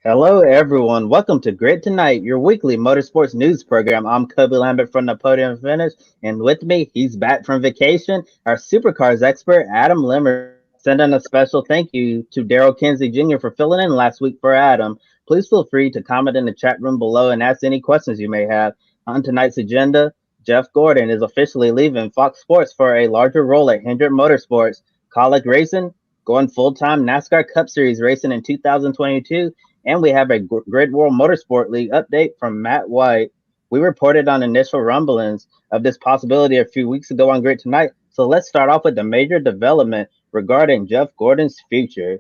Hello, everyone. Welcome to Grid Tonight, your weekly motorsports news program. I'm Kobe Lambeth from the Podium Finish, and with me, he's back from vacation, our supercars expert, Adam Lemerise. Sending a special thank you to Daryl Kinsey Jr. for filling in last week for Adam. Please feel free to comment in the chat room below and ask any questions you may have. On tonight's agenda, Jeff Gordon is officially leaving Fox Sports for a larger role at Hendrick Motorsports. Kaulig Racing going full-time NASCAR Cup Series racing in 2022, and we have a Grid World Motorsport League update from Matt White. We reported on initial rumblings of this possibility a few weeks ago on Grid Tonight. So let's start off with the major development regarding Jeff Gordon's future.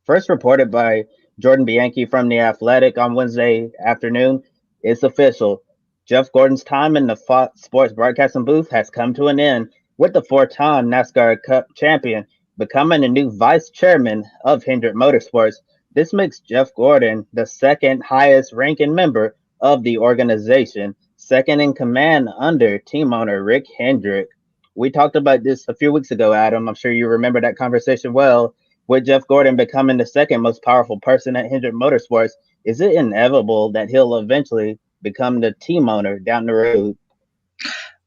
First reported by Jordan Bianchi from The Athletic on Wednesday afternoon, it's official. Jeff Gordon's time in the Fox Sports broadcasting booth has come to an end, with the four-time NASCAR Cup champion becoming the new vice chairman of Hendrick Motorsports. This makes Jeff Gordon the second highest ranking member of the organization, second in command under team owner Rick Hendrick. We talked about this a few weeks ago, Adam. I'm sure you remember that conversation well. With Jeff Gordon becoming the second most powerful person at Hendrick Motorsports, is it inevitable that he'll eventually become the team owner down the road?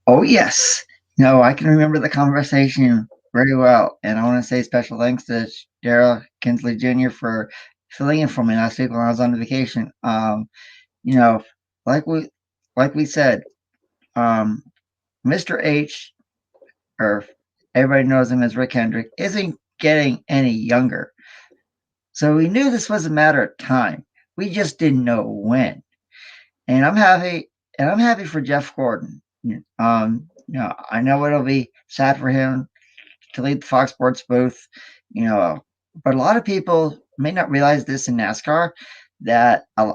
Oh, yes. No, I can remember the conversation very well. And I want to say special thanks to Daryl Kinsley Jr. for filling in for me last week when I was on vacation. You know, like we said, Mr. H, or everybody knows him as Rick Hendrick, isn't getting any younger. So we knew this was a matter of time. We just didn't know when. And I'm happy for Jeff Gordon. I know it'll be sad for him to leave the Fox Sports booth, but a lot of people may not realize this in NASCAR that a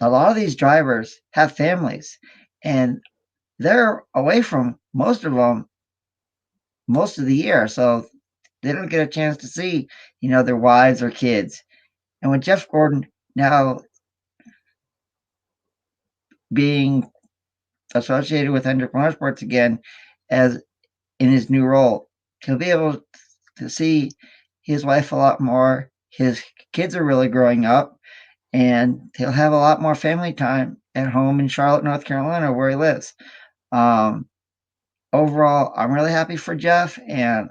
lot of these drivers have families and they're away from most of them most of the year. So they don't get a chance to see, their wives or kids. And with Jeff Gordon now being associated with Hendrick Motorsports again as in his new role, he'll be able to see his wife a lot more. His kids are really growing up, and he'll have a lot more family time at home in Charlotte, North Carolina, where he lives. Um, Overall, I'm really happy for Jeff and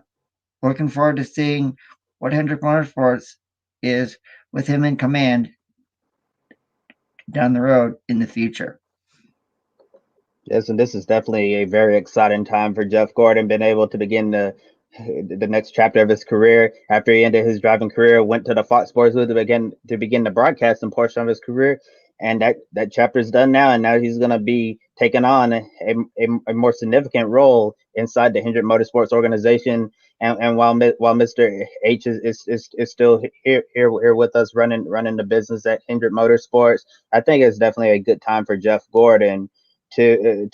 looking forward to seeing what Hendrick Motorsports is with him in command down the road in the future. Yes, and this is definitely a very exciting time for Jeff Gordon, being able to begin the next chapter of his career. After he ended his driving career, went to the Fox Sports booth to begin the broadcasting portion of his career, and that chapter is done now. And now he's going to be taking on a more significant role inside the Hendrick Motorsports organization. And while Mr. H is still here with us running the business at Hendrick Motorsports, I think it's definitely a good time for Jeff Gordon to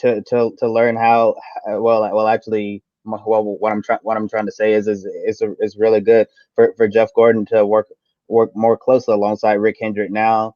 learn how actually what I'm trying to say is really good for Jeff Gordon to work more closely alongside Rick Hendrick now.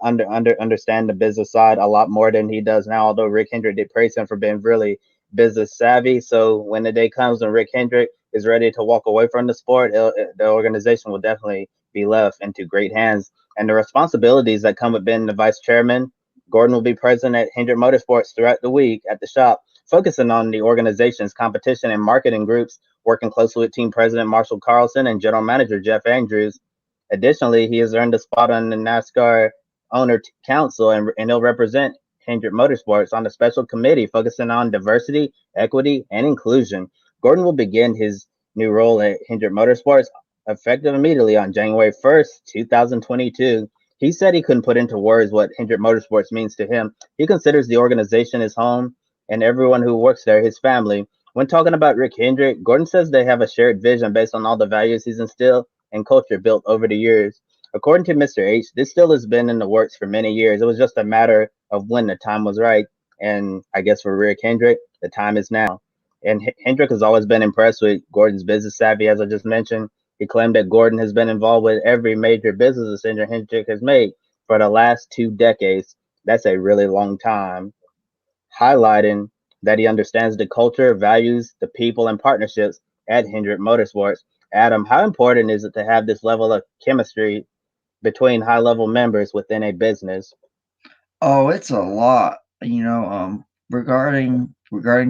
Understand the business side a lot more than he does now, although Rick Hendrick did praise him for being really business savvy. So when the day comes when Rick Hendrick is ready to walk away from the sport, the organization will definitely be left into great hands. And the responsibilities that come with being the vice chairman, Gordon will be present at Hendrick Motorsports throughout the week at the shop, focusing on the organization's competition and marketing groups, working closely with team president Marshall Carlson and general manager Jeff Andrews. Additionally, he has earned a spot on the NASCAR owner council, and he'll represent Hendrick Motorsports on the special committee focusing on diversity, equity, and inclusion. Gordon will begin his new role at Hendrick Motorsports effective immediately on January 1st, 2022. He said he couldn't put into words what Hendrick Motorsports means to him. He considers the organization his home and everyone who works there his family. When talking about Rick Hendrick, Gordon says they have a shared vision based on all the values he's instilled and culture built over the years. According to Mr. H, this still has been in the works for many years. It was just a matter of when the time was right. And I guess for Rick Hendrick, the time is now. And Hendrick has always been impressed with Gordon's business savvy, as I just mentioned. He claimed that Gordon has been involved with every major business decision Hendrick has made for the last 2 decades. That's a really long time, highlighting that he understands the culture, values, the people, and partnerships at Hendrick Motorsports. Adam, how important is it to have this level of chemistry between high-level members within a business? Oh, it's a lot. Regarding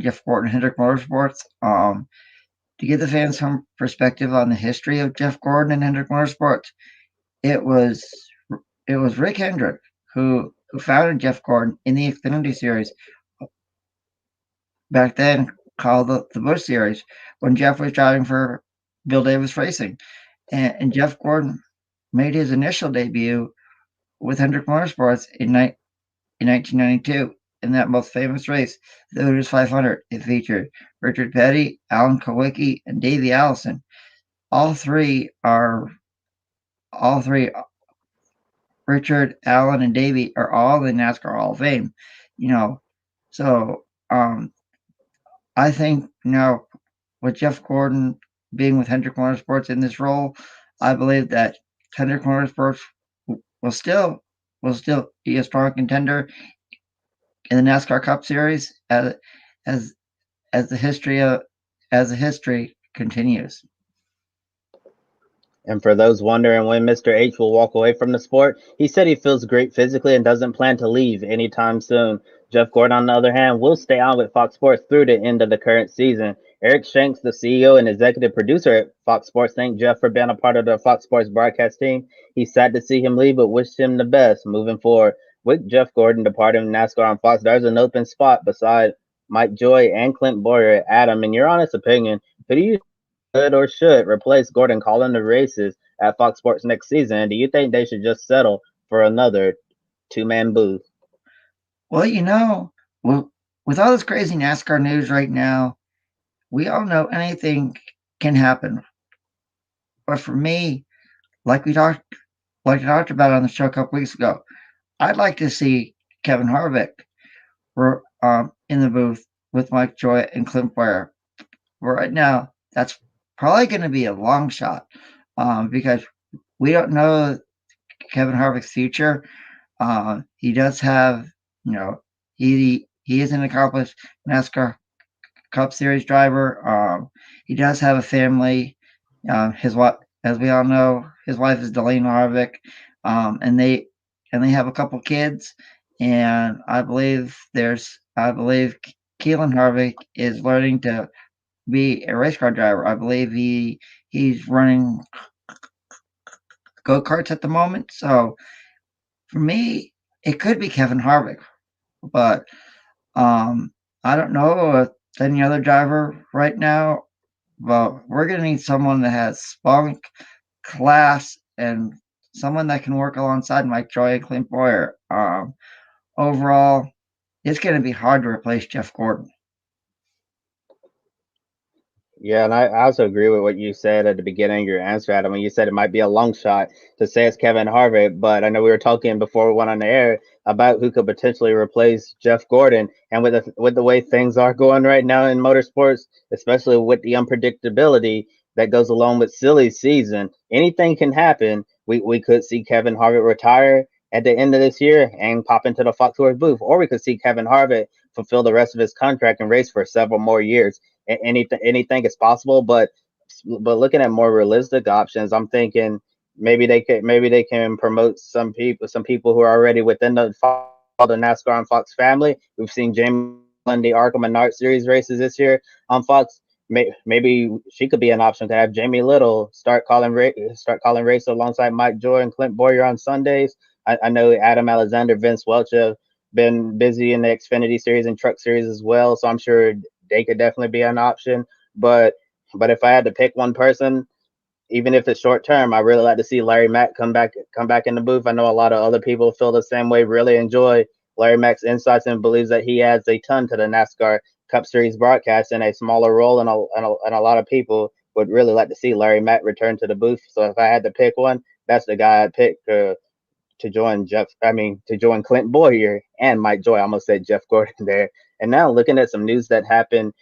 Jeff Gordon, Hendrick Motorsports. To give the fans some perspective on the history of Jeff Gordon and Hendrick Motorsports, it was it was Rick Hendrick who founded Jeff Gordon in the Xfinity Series back then, called the Busch Series, when Jeff was driving for Bill Davis Racing, and Jeff Gordon made his initial debut with Hendrick Motorsports in 1992 in that most famous race, the Hooters 500. It featured Richard Petty, Alan Kowicki, and Davey Allison. All three are all three Richard, Alan, and Davey are all in NASCAR Hall of Fame. You know, so I think with Jeff Gordon being with Hendrick Motorsports in this role, I believe that Hendrick Motorsports will still be a strong contender in the NASCAR Cup Series as as the history of as the history continues. And for those wondering when Mr. H will walk away from the sport, he said he feels great physically and doesn't plan to leave anytime soon. Jeff Gordon, on the other hand, will stay on with Fox Sports through the end of the current season. Eric Shanks, the CEO and executive producer at Fox Sports, thanked Jeff for being a part of the Fox Sports broadcast team. He's sad to see him leave, but wished him the best moving forward. With Jeff Gordon departing NASCAR on Fox, there's an open spot beside Mike Joy and Clint Boyer. Adam, in your honest opinion, who do you could or should replace Gordon calling the races at Fox Sports next season? Do you think they should just settle for another two-man booth? Well, with all this crazy NASCAR news right now, we all know anything can happen. But for me, like we talked about on the show a couple weeks ago, I'd like to see Kevin Harvick in the booth with Mike Joy and Clint Boyer. Right now, that's probably going to be a long shot because we don't know Kevin Harvick's future. He does have, he is an accomplished NASCAR Cup Series driver. He does have a family. His wife, as we all know, his wife is Delaney Harvick, and they have a couple kids. And I believe Keelan Harvick is learning to be a race car driver. I believe he's running go karts at the moment. So for me, it could be Kevin Harvick, but I don't know if any other driver right now. But we're gonna need someone that has spunk, class, and someone that can work alongside Mike Joy and Clint Boyer. Overall, it's gonna be hard to replace Jeff Gordon. Yeah, and I also agree with what you said at the beginning of your answer, Adam. When you said it might be a long shot to say it's Kevin Harvick, but I know we were talking before we went on the air about who could potentially replace Jeff Gordon. And with the way things are going right now in motorsports, especially with the unpredictability that goes along with silly season, anything can happen. We could see Kevin Harvick retire at the end of this year and pop into the Fox Sports booth, or we could see Kevin Harvick fulfill the rest of his contract and race for several more years. Anything is possible, but looking at more realistic options, I'm thinking maybe they can promote some people who are already within the NASCAR and Fox family. We've seen Jamie in the Arkham and Art Series races this year on Fox. Maybe she could be an option to have Jamie Little start calling races alongside Mike Joy and Clint Boyer on Sundays. I know Adam Alexander, Vince Welch have been busy in the Xfinity Series and Truck Series as well, so I'm sure they could definitely be an option. But if I had to pick one person, even if it's short term, I really like to see Larry Mack come back in the booth. I know a lot of other people feel the same way. Really enjoy Larry Mack's insights and believes that he adds a ton to the NASCAR Cup Series broadcast in a smaller role, and a lot of people would really like to see Larry Mack return to the booth. So if I had to pick one, that's the guy I'd pick to join Clint Boyer and Mike Joy. I almost said Jeff Gordon there. And now looking at some news that happened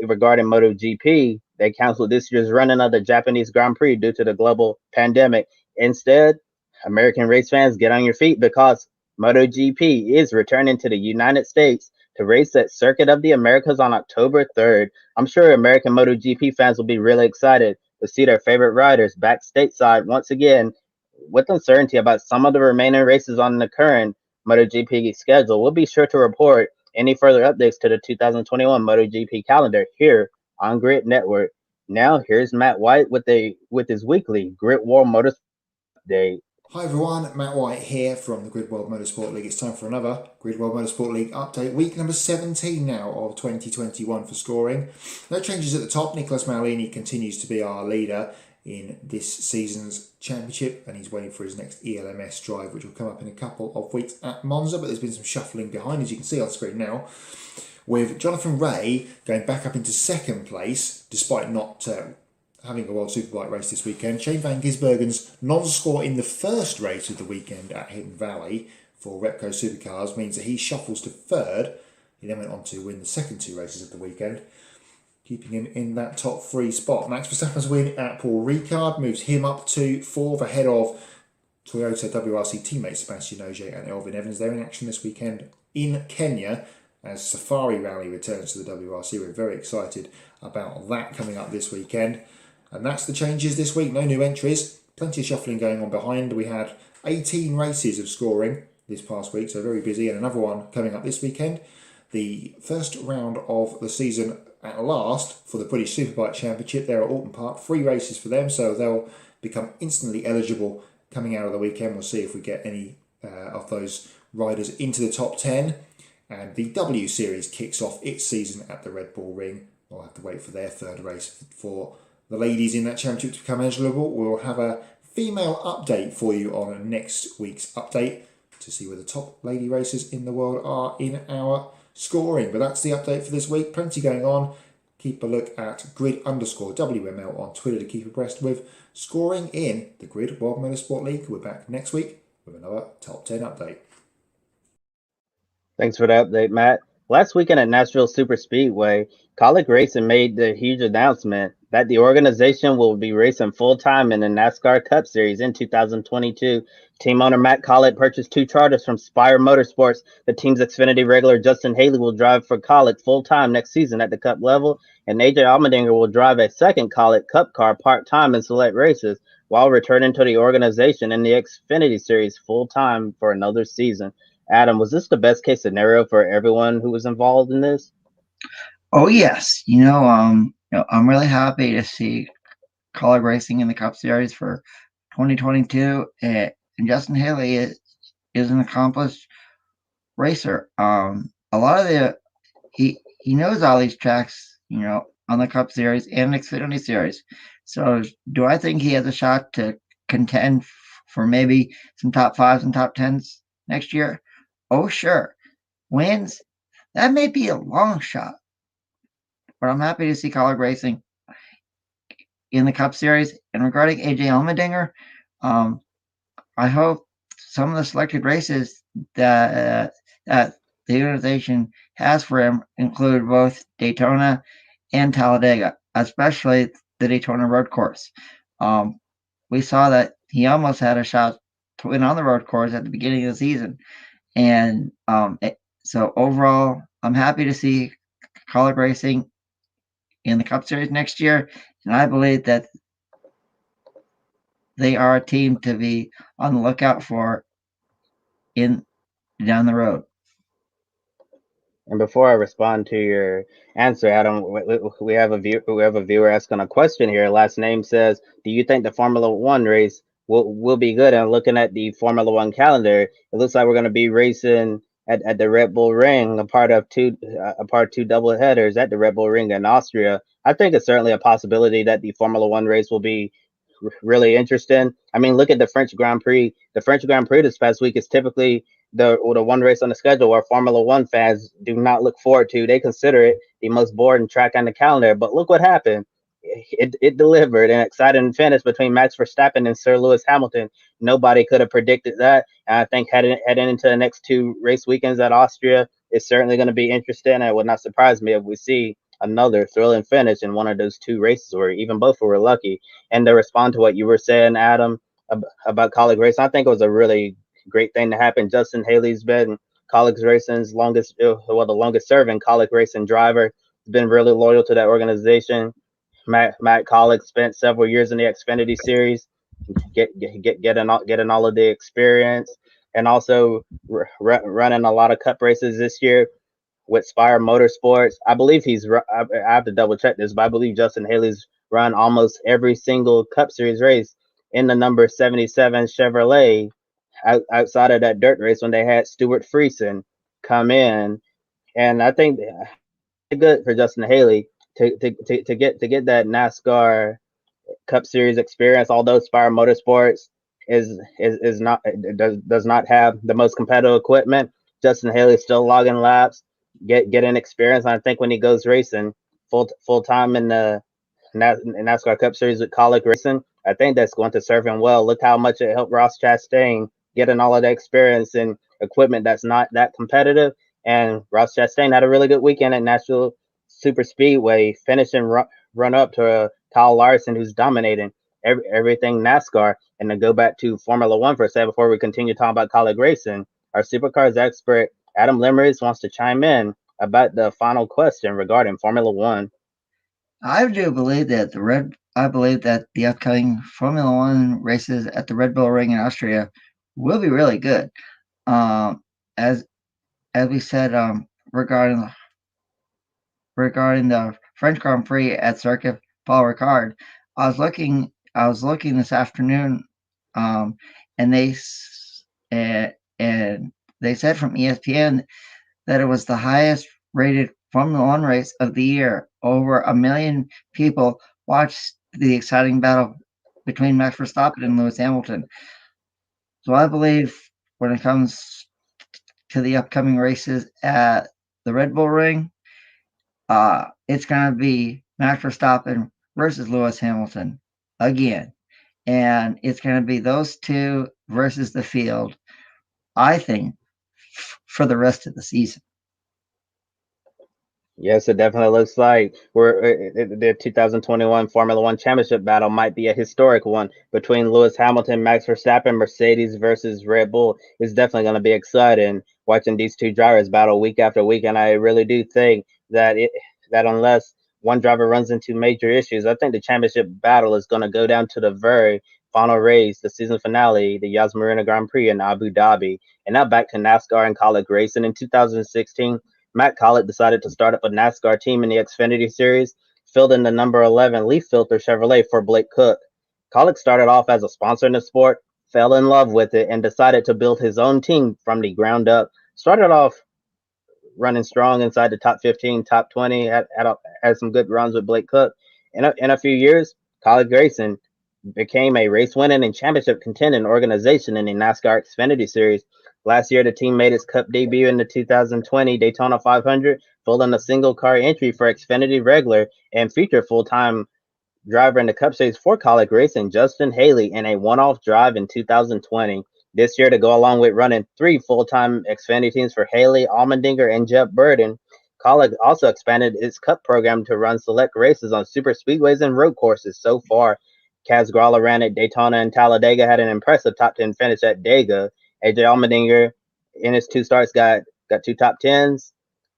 regarding MotoGP, they canceled this year's running of the Japanese Grand Prix due to the global pandemic. Instead, American race fans, get on your feet because MotoGP is returning to the United States to race at Circuit of the Americas on October 3rd. I'm sure American MotoGP fans will be really excited to see their favorite riders back stateside once again with uncertainty about some of the remaining races on the current MotoGP schedule, we'll be sure to report any further updates to the 2021 MotoGP calendar here on Grid Network. Now, here's Matt White with his weekly Grid World Motorsport update. Hi everyone, Matt White here from the Grid World Motorsport League. It's time for another Grid World Motorsport League update. Week number 17 now of 2021 for scoring. No changes at the top. Nicholas Maulini continues to be our leader in this season's championship, and he's waiting for his next ELMS drive, which will come up in a couple of weeks at Monza, but there's been some shuffling behind, as you can see on screen now, with Jonathan Ray going back up into second place, despite not having a World Superbike race this weekend. Shane van Gisbergen's non-score in the first race of the weekend at Hidden Valley for Repco Supercars means that he shuffles to third. He then went on to win the second two races of the weekend, keeping him in that top three spot. Max Verstappen's win at Paul Ricard moves him up to fourth, ahead of Toyota WRC teammates Sebastian Ogier and Elvin Evans. They're in action this weekend in Kenya as Safari Rally returns to the WRC. We're very excited about that coming up this weekend. And that's the changes this week. No new entries. Plenty of shuffling going on behind. We had 18 races of scoring this past week, so very busy. And another one coming up this weekend. The first round of the season at last for the British Superbike Championship there at Alton Park. 3 races for them, so they'll become instantly eligible coming out of the weekend. We'll see if we get any of those riders into the top 10. And the W Series kicks off its season at the Red Bull Ring. We'll have to wait for their third race for the ladies in that championship to become eligible. We'll have a female update for you on next week's update to see where the top lady racers in the world are in our scoring. But that's the update for this week. Plenty going on. Keep a look at grid_WML on Twitter to keep abreast with scoring in the Grid World Motorsport League. We're back next week with another top 10 update. Thanks for the update, Matt. Last weekend at Nashville Super Speedway, Kaulig Racing made the huge announcement that the organization will be racing full-time in the NASCAR Cup Series in 2022. Team owner Matt Kaulig purchased 2 charters from Spire Motorsports. The team's Xfinity regular Justin Haley will drive for Kaulig full-time next season at the Cup level, and AJ Allmendinger will drive a second Kaulig Cup car part-time in select races while returning to the organization in the Xfinity Series full-time for another season. Adam, was this the best case scenario for everyone who was involved in this? Oh yes, I'm really happy to see Kaulig Racing in the Cup Series for 2022, and Justin Haley is an accomplished racer. A lot of he knows all these tracks, on the Cup Series and Xfinity Series. So, do I think he has a shot to contend for maybe some top 5s and top 10s next year? Oh, sure. Wins? That may be a long shot. But I'm happy to see Kaulig Racing in the Cup Series. And regarding AJ Allmendinger, I hope some of the selected races that the organization has for him include both Daytona and Talladega, especially the Daytona road course. We saw that he almost had a shot to win on the road course at the beginning of the season. And so overall, I'm happy to see Kaulig Racing in the Cup Series next year, and I believe that they are a team to be on the lookout for in down the road. And before I respond to your answer, Adam, we have a viewer asking a question here. Last name says, "Do you think the Formula One race will be good?" And looking at the Formula One calendar, it looks like we're going to be racing at the Red Bull Ring, a part of two double headers at the Red Bull Ring in Austria. I think it's certainly a possibility that the Formula One race will be really interesting. I mean, look at the French Grand Prix. The French Grand Prix this past week is typically the one race on the schedule where Formula One fans do not look forward to. They consider it the most boring track on the calendar. But look what happened. It delivered an exciting finish between Max Verstappen and Sir Lewis Hamilton. Nobody could have predicted that. And I think heading into the next 2 race weekends at Austria, it's certainly going to be interesting. And it would not surprise me if we see another thrilling finish in one of those 2 races, or even both if we're lucky. And to respond to what you were saying, Adam, about Kaulig Racing, I think it was a really great thing to happen. Justin Haley's been Kaulig Racing's the longest serving Kaulig Racing driver. He's been really loyal to that organization. Matt Kaulig spent several years in the Xfinity Series. getting all of the experience, and also running a lot of cup races this year with Spire Motorsports. I believe I have to double check this, but I believe Justin Haley's run almost every single Cup Series race in the number 77 Chevrolet outside of that dirt race when they had Stuart Friesen come in. And I think good for Justin Haley to get that NASCAR Cup Series experience. Although Spire Motorsports is not does not have the most competitive equipment, Justin Haley's still logging laps, getting experience. And I think when he goes racing full time in the NASCAR Cup Series with Kaulig Racing, I think that's going to serve him well. Look how much it helped Ross Chastain getting all of that experience and equipment that's not that competitive. And Ross Chastain had a really good weekend at Nashville Super Speedway, finishing run up to Kyle Larson, who's dominating everything NASCAR. And to go back to Formula One for a second before we continue talking about Kaulig Racing, our supercars expert Adam Lemerise wants to chime in about the final question regarding Formula One. I do believe that the upcoming Formula One races at the Red Bull Ring in Austria will be really good. Um, as as we said, regarding the French Grand Prix at Circuit Paul Ricard, I was looking this afternoon, and and they said from ESPN that it was the highest rated Formula One race of the year. Over 1 million people watched the exciting battle between Max Verstappen and Lewis Hamilton. So I believe when it comes to the upcoming races at the Red Bull Ring, it's going to be Max Verstappen versus Lewis Hamilton again. And it's going to be those two versus the field, I think, for the rest of the season. Yes, it definitely looks like the 2021 Formula One Championship battle might be a historic one between Lewis Hamilton, Max Verstappen, Mercedes versus Red Bull. It's definitely going to be exciting watching these two drivers battle week after week. And I really do think that unless one driver runs into major issues, I think the championship battle is going to go down to the very final race, the season finale, the Yas Marina Grand Prix in Abu Dhabi. And now back to NASCAR and Kaulig Racing. In 2016, Matt Collett decided to start up a NASCAR team in the Xfinity Series, filled in the number 11 Leaf Filter Chevrolet for Blake Cook. Collett started off as a sponsor in the sport, fell in love with it, and decided to build his own team from the ground up. Started off running strong inside the top 15, top 20, had some good runs with Blake Cook. In a few years, Kaulig Racing became a race winning and championship contending organization in the NASCAR Xfinity Series. Last year, the team made its Cup debut in the 2020 Daytona 500, filling a single car entry for Xfinity regular and featured full time driver in the Cup Series for Kaulig Racing, Justin Haley, in a one-off drive in 2020. This year, to go along with running 3 full-time Xfinity teams for Haley, Allmendinger, and Jeff Burden, Kaulig also expanded its Cup program to run select races on super speedways and road courses. So far, Kaz Grala ran at Daytona and Talladega, had an impressive top 10 finish at Dega. AJ Allmendinger, in his 2 starts, got 2 top 10s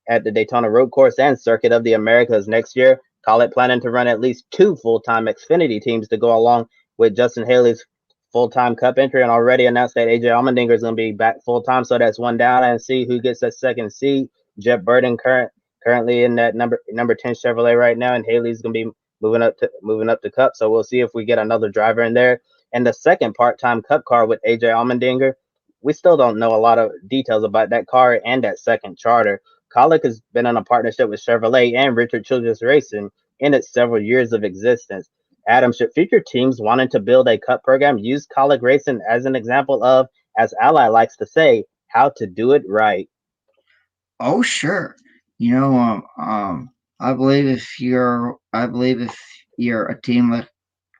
at the Daytona Road Course and Circuit of the Americas next year. Collett planning to run at least 2 full-time Xfinity teams to go along with Justin Haley's full-time Cup entry, and already announced that AJ Allmendinger is going to be back full-time. So that's one down, and see who gets that second seat. Jeff Burden currently in that number 10 Chevrolet right now, and Haley's going to be moving up to Cup. So we'll see if we get another driver in there. And the second part-time Cup car with AJ Allmendinger, we still don't know a lot of details about that car and that second charter. Kaulig has been in a partnership with Chevrolet and Richard Childress Racing in its several years of existence. Adam, should future teams wanting to build a Cup program use Kaulig Racing as an example of, as Ally likes to say, how to do it right? Oh, sure. You know, I believe if you're a team like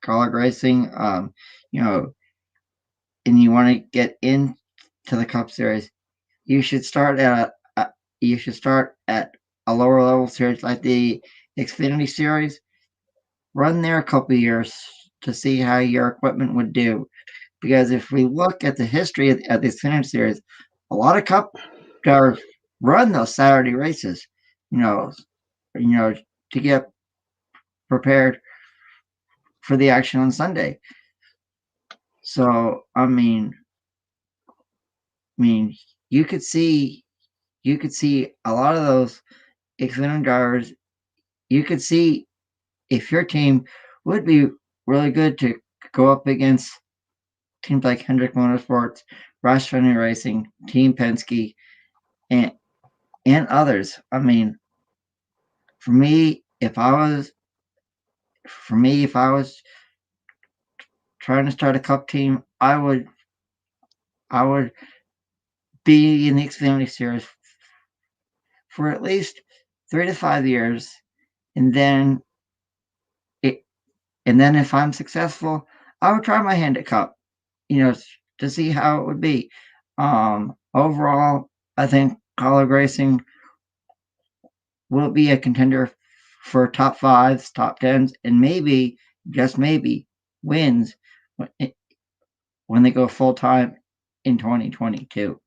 Kaulig Racing, you know, and you want to get into the Cup Series, you should start at a lower level series like the Xfinity Series. Run there a couple of years to see how your equipment would do. Because if we look at the history of the Xfinity Series, a lot of Cup drivers run those Saturday races, you know, you know, to get prepared for the action on Sunday. So I mean, you could see a lot of those Xfinity drivers. You could see if your team would be really good to go up against teams like Hendrick Motorsports, Hendrick Racing, Team Penske, and others. I mean, for me, if I was trying to start a cup team, I would be in the Xfinity Series for at least 3 to 5 years, and then it, and then if I'm successful, I would try my hand at cup, to see how it would be. Overall, I think Kaulig Racing will be a contender for top fives, top tens, and maybe, just maybe, wins when they go full time in 2022.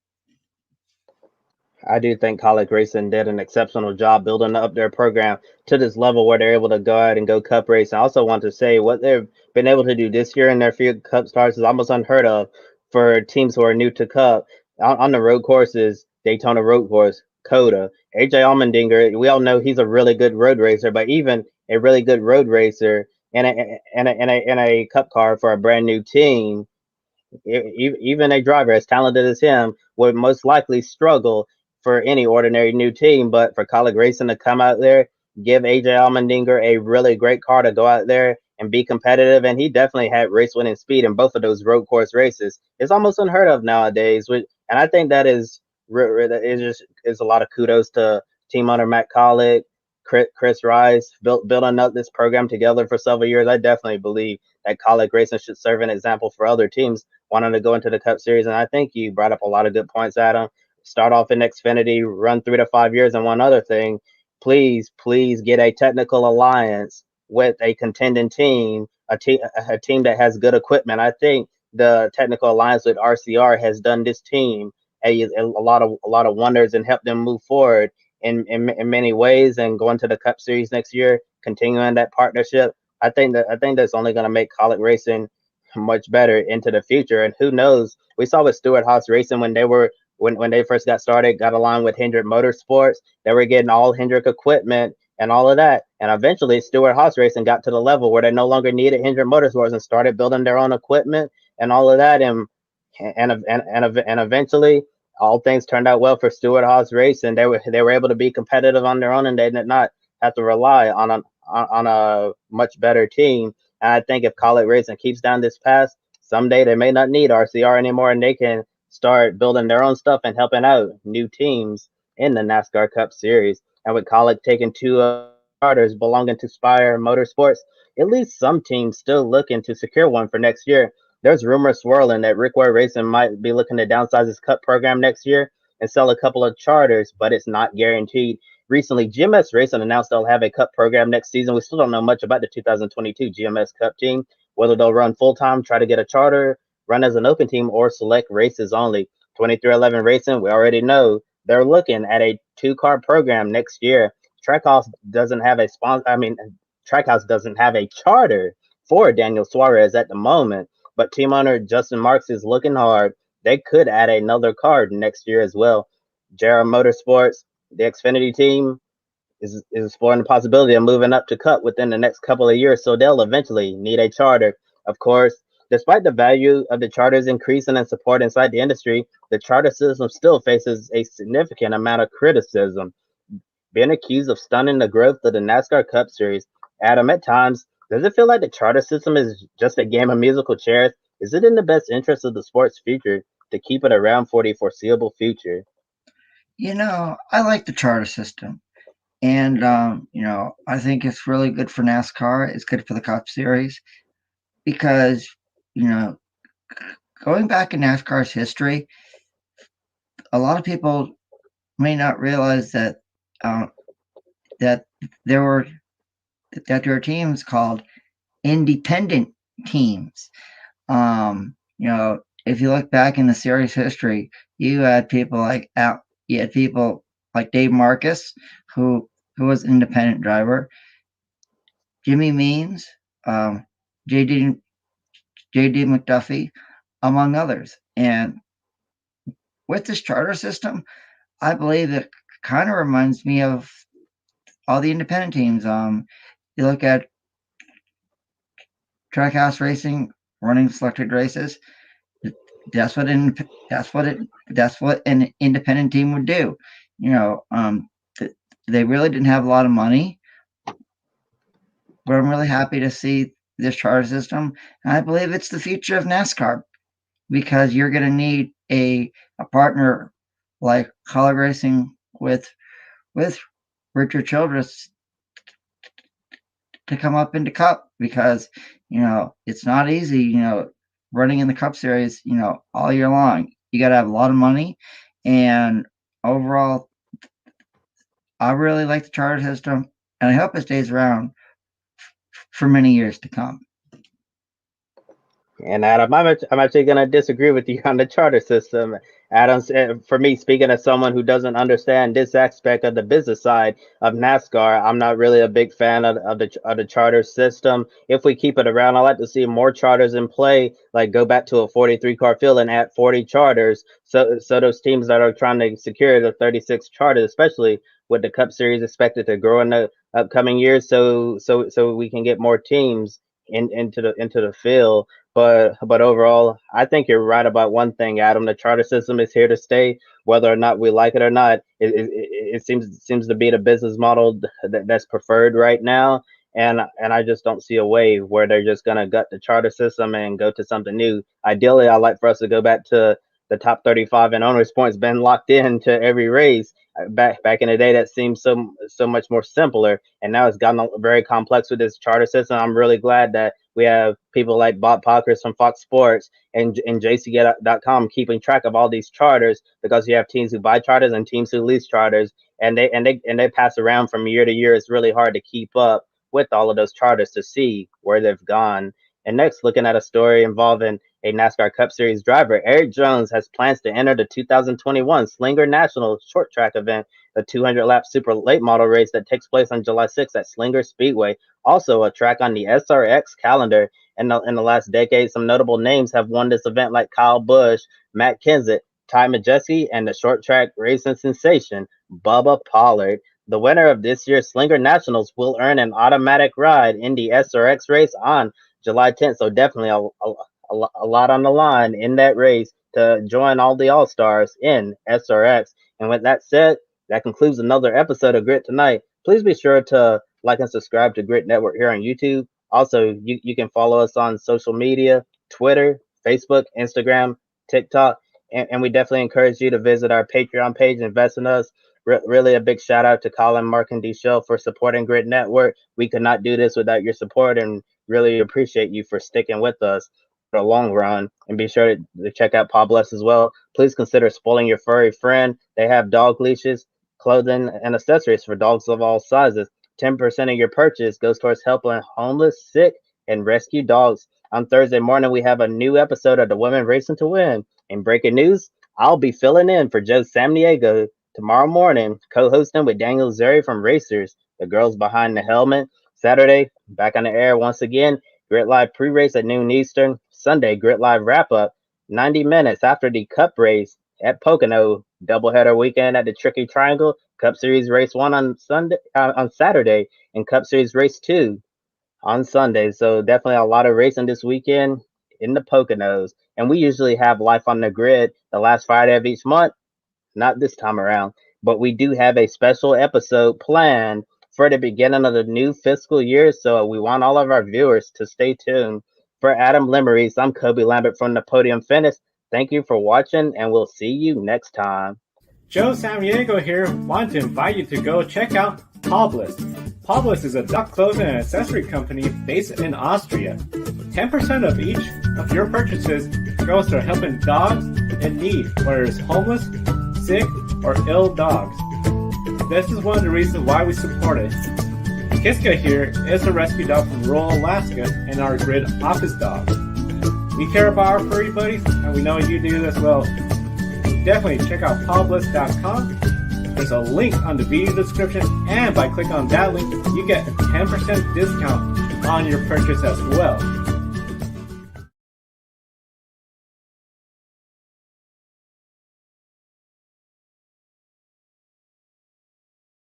I do think Kaulig Racing did an exceptional job building up their program to this level where they're able to go out and go cup race. I also want to say what they've been able to do this year in their few cup starts is almost unheard of for teams who are new to cup. On the road courses, Daytona Road Course, Coda, AJ Allmendinger, we all know he's a really good road racer, but even a really good road racer and a cup car for a brand new team, even a driver as talented as him would most likely struggle for any ordinary new team. But for Kaulig Racing to come out there, give AJ Allmendinger a really great car to go out there and be competitive, and he definitely had race winning speed in both of those road course races. It's almost unheard of nowadays, and I think that is a lot of kudos to team owner Matt Kaulig, Chris Rice, building up this program together for several years. I definitely believe that Kaulig Racing should serve an example for other teams wanting to go into the Cup Series. And I think you brought up a lot of good points, Adam. Start off in Xfinity, run 3 to 5 years. And one other thing, please get a technical alliance with a contending team, a team that has good equipment. I think the technical alliance with RCR has done this team a lot of wonders and helped them move forward in many ways and going to the Cup Series next year, continuing that partnership. I think that's only going to make Kaulig Racing much better into the future. And who knows? We saw with Stewart Haas Racing when they first got started, got along with Hendrick Motorsports. They were getting all Hendrick equipment and all of that. And eventually, Stewart Haas Racing got to the level where they no longer needed Hendrick Motorsports and started building their own equipment and all of that. And eventually, all things turned out well for Stewart Haas Racing. They were able to be competitive on their own, and they did not have to rely on a much better team. And I think if Kaulig Racing keeps down this path, someday they may not need RCR anymore, and they can start building their own stuff and helping out new teams in the NASCAR Cup Series. And with Kaulig taking two starters belonging to Spire Motorsports, at least some teams still looking to secure one for next year. There's rumors swirling that Rick Ware Racing might be looking to downsize his Cup program next year and sell a couple of charters, but it's not guaranteed. Recently, GMS Racing announced they'll have a Cup program next season. We still don't know much about the 2022 GMS Cup team, whether they'll run full time, try to get a charter, run as an open team, or select races only. 2311 Racing, we already know they're looking at a two-car program next year. Trackhouse doesn't have a sponsor. Trackhouse doesn't have a charter for Daniel Suarez at the moment, but team owner Justin Marks is looking hard. They could add another card next year as well. JR Motorsports, the Xfinity team, is exploring the possibility of moving up to Cup within the next couple of years, so they'll eventually need a charter. Of course, despite the value of the charters increasing in support inside the industry, the charter system still faces a significant amount of criticism, being accused of stunning the growth of the NASCAR Cup Series. Adam, at times, does it feel like the charter system is just a game of musical chairs? Is it in the best interest of the sport's future to keep it around for the foreseeable future? I like the charter system. And, I think it's really good for NASCAR. It's good for the Cup Series because, you know, going back in NASCAR's history, a lot of people may not realize uh, that there were teams called independent teams. If you look back in the series history, you had people like Dave Marcus, who was an independent driver, Jimmy Means, um, JD JD McDuffie, among others. And with this charter system, I believe it kind of reminds me of all the independent teams. You look at Trackhouse Racing running selected races. That's what an independent team would do. They really didn't have a lot of money, but I'm really happy to see this charter system. And I believe it's the future of NASCAR, because you're going to need a partner like Kaulig Racing with Richard Childress to come up into Cup, because it's not easy, running in the Cup Series, all year long. You got to have a lot of money, and overall, I really like the charter system, and I hope it stays around for many years to come. And Adam, I'm actually going to disagree with you on the charter system. Adam, for me, speaking as someone who doesn't understand this aspect of the business side of NASCAR, I'm not really a big fan of the charter system. If we keep it around, I like to see more charters in play, like go back to a 43 car field and add 40 charters. So those teams that are trying to secure the 36 charters, especially with the Cup Series expected to grow in the upcoming years, so we can get more teams into the field. But overall, I think you're right about one thing, Adam. The charter system is here to stay, whether or not we like it or not. It seems to be the business model that's preferred right now, and I just don't see a way where they're just gonna gut the charter system and go to something new. Ideally, I'd like for us to go back to the top 35 and owners points been locked in to every race. Back in the day, that seemed so much more simpler, and now it's gotten very complex with this charter system. I'm really glad that we have people like Bob Pockers from Fox Sports and JCget.com keeping track of all these charters, because you have teams who buy charters and teams who lease charters, and they pass around from year to year. It's really hard to keep up with all of those charters to see where they've gone. And next, looking at a story involving a NASCAR Cup Series driver, Eric Jones has plans to enter the 2021 Slinger National Short Track event, the 200-lap super late model race that takes place on July 6th at Slinger Speedway, also a track on the SRX calendar. In the last decade, some notable names have won this event, like Kyle Busch, Matt Kenseth, Ty Majeski, and the short track racing sensation, Bubba Pollard. The winner of this year's Slinger Nationals will earn an automatic ride in the SRX race on July 10th, so definitely a lot on the line in that race to join all the All-Stars in SRX. And with that said, that concludes another episode of Grit Tonight. Please be sure to like and subscribe to Grit Network here on YouTube. Also, you can follow us on social media, Twitter, Facebook, Instagram, TikTok, and we definitely encourage you to visit our Patreon page, invest in us. Really a big shout out to Colin, Mark, and DeShell for supporting Grit Network. We could not do this without your support, and really appreciate you for sticking with us for the long run. And be sure to check out Pawbless as well. Please consider spoiling your furry friend. They have dog leashes, clothing, and accessories for dogs of all sizes. 10% of your purchase goes towards helping homeless, sick, and rescue dogs. On Thursday morning, we have a new episode of the Women Racing to Win. In breaking news, I'll be filling in for Joe Samniego tomorrow morning, co-hosting with Daniel Zeri from Racers, the girls behind the helmet. Saturday, back on the air once again. Grit Live pre-race at noon Eastern. Sunday, Grit Live wrap-up 90 minutes after the Cup race at Pocono. Doubleheader weekend at the Tricky Triangle. Cup Series Race 1 on Saturday, and Cup Series Race 2 on Sunday. So definitely a lot of racing this weekend in the Poconos. And we usually have Life on the Grid the last Friday of each month. Not this time around, but we do have a special episode planned for the beginning of the new fiscal year, so we want all of our viewers to stay tuned. For Adam Lemerise, I'm Kobe Lambert from the Podium Finish. Thank you for watching, and we'll see you next time. Joe Samniego here. Want to invite you to go check out Pawbless. Pawbless is a dog clothing and accessory company based in Austria. 10% of each of your purchases goes to helping dogs in need, whether it's homeless, sick, or ill dogs. This is one of the reasons why we support it. Kiska here is a rescue dog from rural Alaska and our Grid office dog. We care about our furry buddies, and we know you do as well. Definitely check out pawbless.com. There's a link on the video description, and by clicking on that link, you get a 10% discount on your purchase as well.